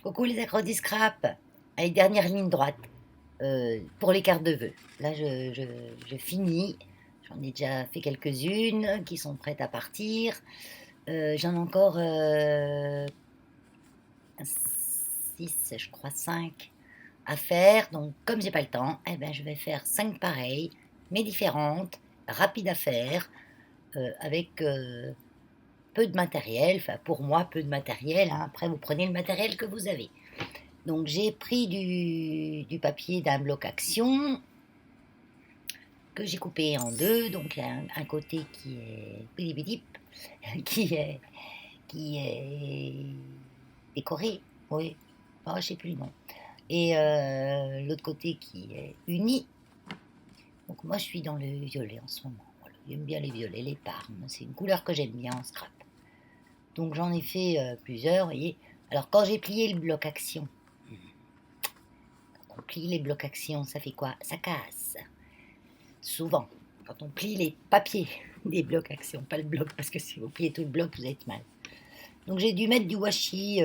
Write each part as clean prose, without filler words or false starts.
Coucou les accros du scrap. Allez, dernière ligne droite pour les cartes de vœux. Là, je finis. J'en ai déjà fait quelques-unes qui sont prêtes à partir. J'en ai encore 6, je crois 5 à faire. Donc, comme j'ai pas le temps, eh ben, je vais faire 5 pareilles, mais différentes, rapides à faire, avec peu de matériel. Enfin, pour moi, peu de matériel, hein. Après, vous prenez le matériel que vous avez. Donc j'ai pris du papier d'un bloc action que j'ai coupé en deux. Donc il y a un côté qui est qui est qui est décoré, oui, oh, je sais plus le nom. Et l'autre côté qui est uni. Donc moi je suis dans le violet en ce moment. Voilà. J'aime bien les violets, les parmes. C'est une couleur que j'aime bien en scrap. Donc j'en ai fait plusieurs, vous voyez. Alors quand j'ai plié le bloc action, on plie les blocs actions, ça fait quoi? Ça casse. Souvent, quand on plie les papiers des blocs actions, pas le bloc, parce que si vous pliez tout le bloc, vous êtes mal. Donc j'ai dû mettre du washi,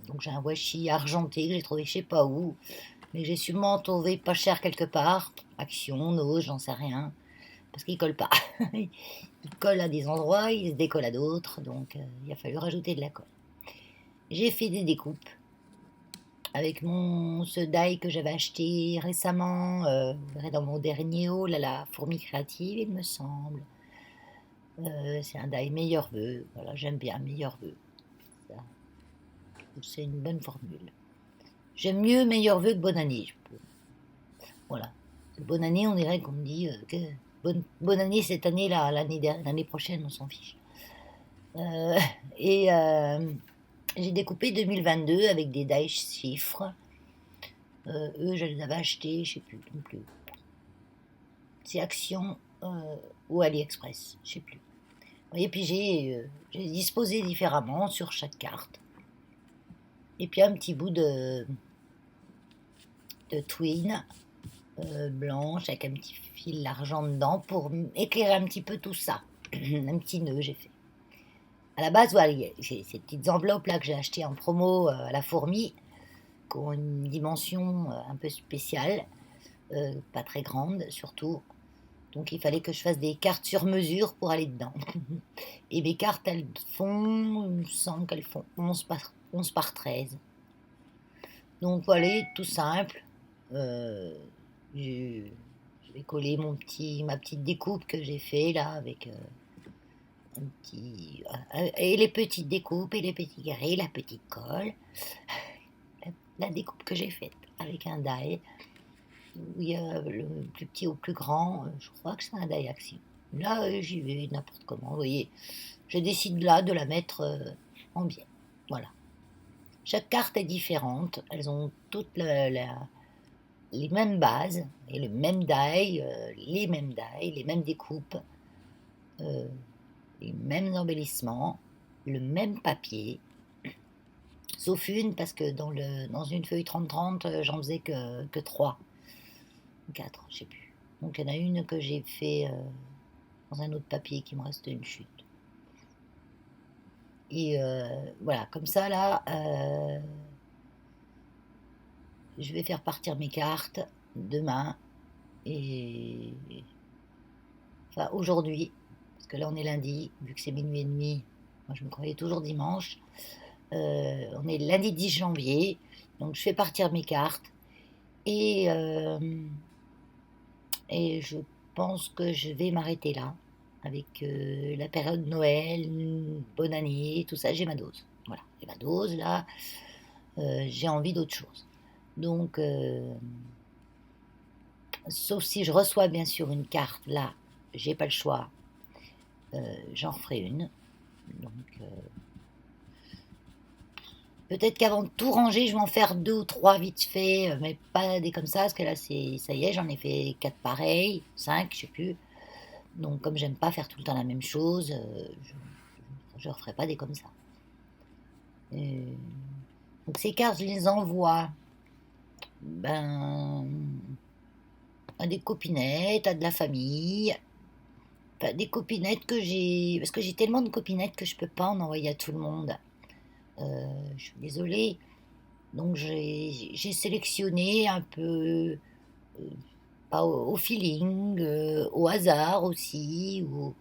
donc j'ai un washi argenté que j'ai trouvé je sais pas où, mais j'ai sûrement trouvé pas cher quelque part, Action, Nose, j'en sais rien, parce qu'il colle pas. Il colle à des endroits, il se décolle à d'autres, donc il a fallu rajouter de la colle. J'ai fait des découpes avec ce die que j'avais acheté récemment, vous verrez dans mon dernier haul, là, la fourmi créative, il me semble. C'est un die meilleur vœu, voilà, j'aime bien meilleur vœu. C'est une bonne formule. J'aime mieux meilleur vœu que bonne année. Voilà. Bonne année, on dirait qu'on me dit que bonne année cette année, là, l'année prochaine, on s'en fiche. Euh, et j'ai découpé 2022 avec des die chiffres. Eux, je les avais achetés, je sais plus non plus. C'est Action ou AliExpress, je sais plus. Et puis j'ai disposé différemment sur chaque carte. Et puis un petit bout de twine blanche avec un petit fil d'argent dedans pour éclairer un petit peu tout ça. Un petit nœud j'ai fait. À la base, voilà, j'ai ces petites enveloppes là que j'ai achetées en promo à la fourmi, qui ont une dimension un peu spéciale, pas très grande surtout. Donc il fallait que je fasse des cartes sur mesure pour aller dedans. Et mes cartes, elles font, il me semble qu'elles font 11 par 13. Donc voilà, tout simple. Euh, je vais coller ma petite découpe que j'ai fait là avec un petit. Et les petites découpes et les petits carrés, la petite colle. La découpe que j'ai faite avec un die. Où il y a le plus petit au plus grand, je crois que c'est un die action. Là, j'y vais n'importe comment, vous voyez. Je décide là de la mettre en biais. Voilà. Chaque carte est différente. Elles ont toutes les mêmes bases et le même die, les mêmes découpes, euh, les mêmes embellissements, le même papier. Sauf une, parce que dans une feuille 30-30, j'en faisais que 3 ou 4, je sais plus. Donc il y en a une que j'ai fait dans un autre papier qui me reste une chute. Et voilà, comme ça là, je vais faire partir mes cartes demain et enfin aujourd'hui, parce que là on est lundi, vu que c'est minuit et demi, moi je me croyais toujours dimanche. On est lundi 10 janvier, donc je fais partir mes cartes et, et je pense que je vais m'arrêter là avec la période Noël, bonne année, tout ça, j'ai ma dose. Voilà, j'ai ma dose là, j'ai envie d'autre chose. Donc, sauf si je reçois bien sûr une carte, là, j'ai pas le choix, j'en referai une. Donc, peut-être qu'avant de tout ranger, je vais en faire deux ou trois vite fait, mais pas des comme ça, parce que là, ça y est, j'en ai fait quatre pareils, cinq, je sais plus. Donc, comme j'aime pas faire tout le temps la même chose, je referai pas des comme ça. Euh, donc, ces cartes, je les envoie ben, à des copinettes, à de la famille, enfin, des copinettes que j'ai. Parce que j'ai tellement de copinettes que je peux pas en envoyer à tout le monde. Je suis désolée. Donc j'ai sélectionné un peu, pas au feeling, au hasard aussi, ou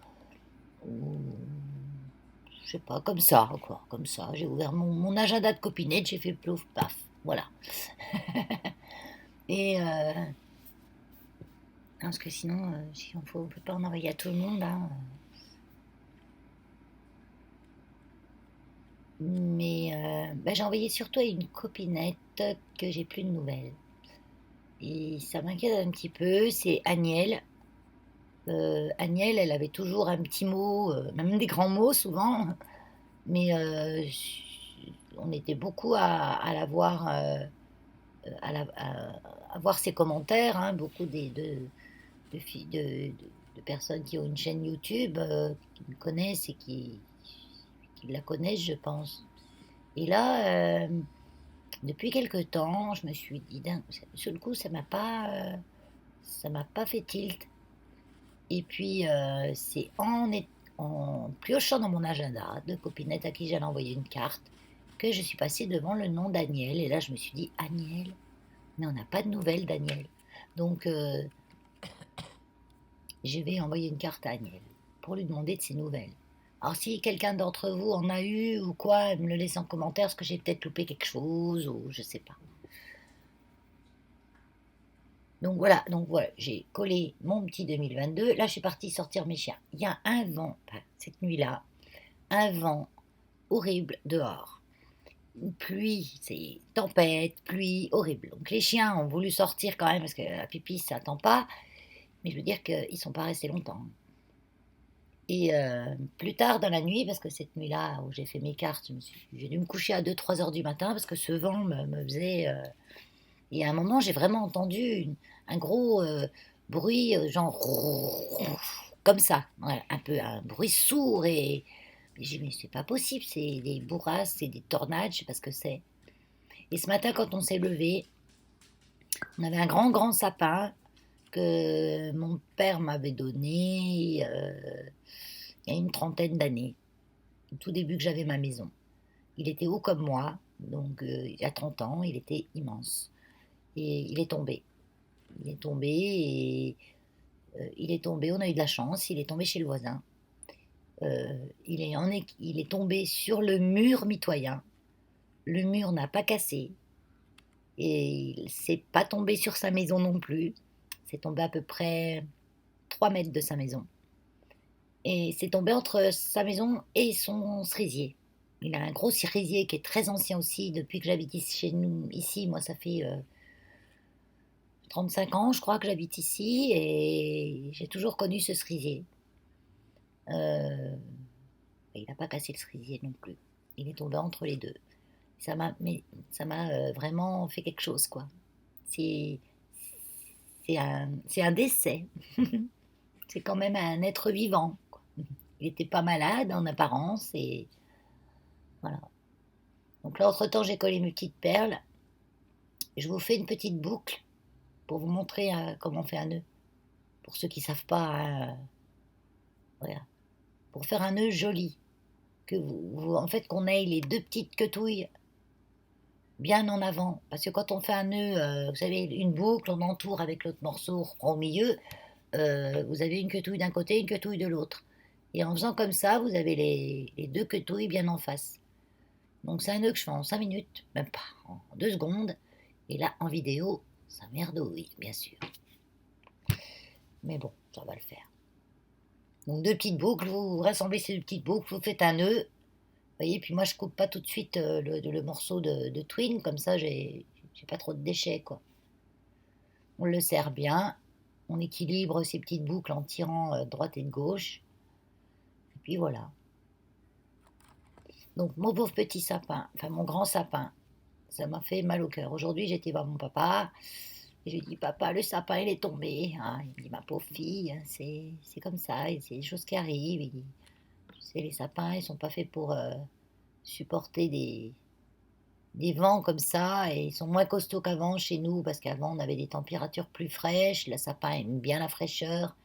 je sais pas, comme ça, quoi, comme ça. J'ai ouvert mon agenda de copinette, j'ai fait plouf, paf, voilà. Et parce que sinon, si on peut pas en envoyer à tout le monde, hein. Mais bah, j'ai envoyé surtout à une copinette que j'ai plus de nouvelles. Et ça m'inquiète un petit peu, c'est Agnelle. Agnelle, elle avait toujours un petit mot, même des grands mots souvent, mais on était beaucoup à la voir, à voir ses commentaires, hein, beaucoup de personnes qui ont une chaîne YouTube, qui me connaissent et qui la connaissent, je pense. Et là, depuis quelque temps, je me suis dit, sur le coup, ça m'a pas fait tilt. Et puis, c'est en piochant dans mon agenda de copinette à qui j'allais envoyer une carte que je suis passée devant le nom d'Agnelle. Et là, je me suis dit, Agnelle, mais on n'a pas de nouvelles d'Agnelle. Donc, je vais envoyer une carte à Agnelle pour lui demander de ses nouvelles. Alors, si quelqu'un d'entre vous en a eu ou quoi, me le laisse en commentaire, parce que j'ai peut-être loupé quelque chose ou je sais pas. Donc voilà, j'ai collé mon petit 2022. Là, je suis partie sortir mes chiens. Il y a un vent, enfin, cette nuit-là, un vent horrible dehors. Une pluie, c'est tempête, pluie, horrible. Donc les chiens ont voulu sortir quand même parce que la pipi, ça attend pas. Mais je veux dire qu'ils ne sont pas restés longtemps. Et plus tard dans la nuit, parce que cette nuit-là où j'ai fait mes cartes, j'ai dû me coucher à 2-3 heures du matin parce que ce vent me faisait. Et à un moment, j'ai vraiment entendu un gros bruit, genre comme ça, voilà, un peu un bruit sourd. Et j'ai dit, mais c'est pas possible, c'est des bourrasques, c'est des tornades, je sais pas ce que c'est. Et ce matin, quand on s'est levé, on avait un grand, grand sapin que mon père m'avait donné il y a une trentaine d'années, au tout début que j'avais ma maison. Il était haut comme moi, donc il y a 30 ans, il était immense. Et il est tombé. Il est tombé et il est tombé, on a eu de la chance, il est tombé chez le voisin. Il est tombé sur le mur mitoyen. Le mur n'a pas cassé et il s'est pas tombé sur sa maison non plus. C'est tombé à peu près 3 mètres de sa maison. Et c'est tombé entre sa maison et son cerisier. Il a un gros cerisier qui est très ancien aussi. Depuis que j'habite ici, chez nous, ici, moi ça fait 35 ans, je crois que j'habite ici et j'ai toujours connu ce cerisier. Euh, il n'a pas cassé le cerisier non plus. Il est tombé entre les deux. Ça m'a vraiment fait quelque chose, quoi. C'est, c'est un décès. C'est quand même un être vivant, quoi. Il n'était pas malade en apparence et voilà. Donc là, entre-temps, j'ai collé mes petites perles. Je vous fais une petite boucle pour vous montrer comment on fait un nœud. Pour ceux qui ne savent pas, hein, voilà. Pour faire un nœud joli, en fait, qu'on ait les deux petites quetouilles bien en avant. Parce que quand on fait un nœud, vous savez, une boucle, on entoure avec l'autre morceau, on reprend au milieu. Vous avez une quetouille d'un côté, une quetouille de l'autre. Et en faisant comme ça, vous avez les deux quetouilles bien en face. Donc c'est un nœud que je fais en 5 minutes, même pas, en 2 secondes. Et là, en vidéo, ça merdouille, bien sûr. Mais bon, ça va le faire. Donc 2 petites boucles, vous rassemblez ces 2 petites boucles, vous faites un nœud. Vous voyez, puis moi je coupe pas tout de suite le morceau de twine, comme ça j'ai pas trop de déchets, quoi. On le serre bien, on équilibre ces petites boucles en tirant droite et de gauche. Et puis voilà. Donc mon pauvre petit sapin, enfin mon grand sapin, ça m'a fait mal au cœur. Aujourd'hui j'étais voir mon papa et je lui ai dit papa le sapin il est tombé. Ah, il me dit ma pauvre fille, hein, c'est comme ça, c'est des choses qui arrivent. Il dit, tu sais les sapins ils sont pas faits pour supporter des vents comme ça et ils sont moins costauds qu'avant chez nous parce qu'avant on avait des températures plus fraîches, le sapin aime bien la fraîcheur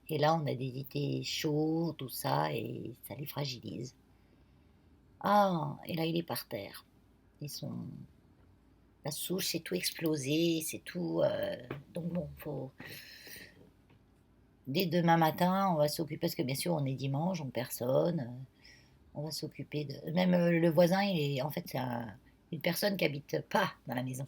et là on a des étés chauds, tout ça et ça les fragilise. Ah, et là il est par terre. Ils sont... La souche, c'est tout explosé, c'est tout. Donc bon, faut. Dès demain matin, on va s'occuper, parce que bien sûr, on est dimanche, on personne. On va s'occuper de. Même le voisin, en fait, c'est une personne qui habite pas dans la maison.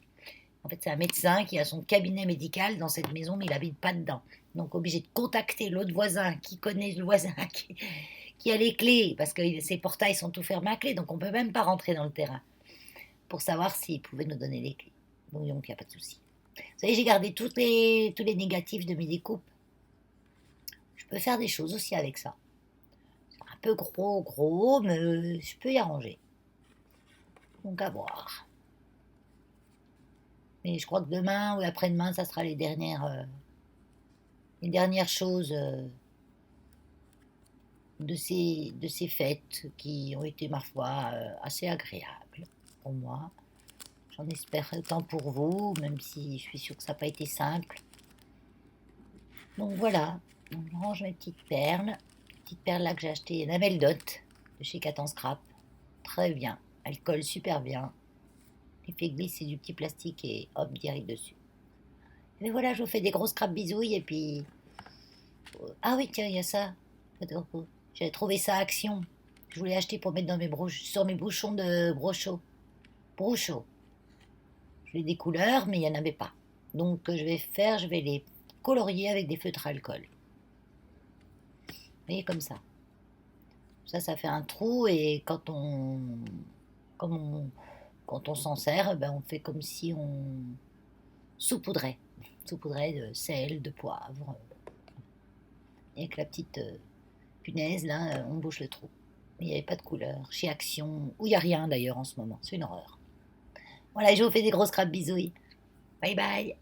En fait, c'est un médecin qui a son cabinet médical dans cette maison, mais il habite pas dedans. Donc, obligé de contacter l'autre voisin qui connaît le voisin, qui a les clés, parce que ses portails sont tout fermés à clé, donc on peut même pas rentrer dans le terrain pour savoir s'il pouvait nous donner les clés. Donc, il n'y a pas de souci. Vous savez, j'ai gardé tous les négatifs de mes découpes. Je peux faire des choses aussi avec ça. C'est un peu gros, mais je peux y arranger. Donc, à voir. Mais je crois que demain ou après-demain, ça sera les dernières choses de ces fêtes qui ont été, ma foi, assez agréables pour moi. J'en espère autant pour vous, même si je suis sûre que ça n'a pas été simple. Donc voilà, je range mes petites perles là que j'ai achetées, Namel Dot de chez Catan Scrap. Très bien, elles collent super bien. L'effet glisse, c'est du petit plastique et hop, direct dessus. Mais voilà, je vous fais des grosses crapes bisouilles et puis. Ah oui, tiens, il y a ça. J'avais trouvé ça à Action. Je voulais acheter pour mettre dans sur mes bouchons de Brochot. Je voulais des couleurs, mais il n'y en avait pas. Donc, je vais les colorier avec des feutres à alcool. Vous voyez, comme ça. Ça fait un trou et comme on, quand on s'en sert, ben on fait comme si on saupoudrait. Saupoudrait de sel, de poivre. Et avec la petite punaise, là, on bouche le trou. Mais il n'y avait pas de couleur. Chez Action, où il n'y a rien d'ailleurs en ce moment. C'est une horreur. Voilà, je vous fais des grosses crabes bisouilles. Bye bye.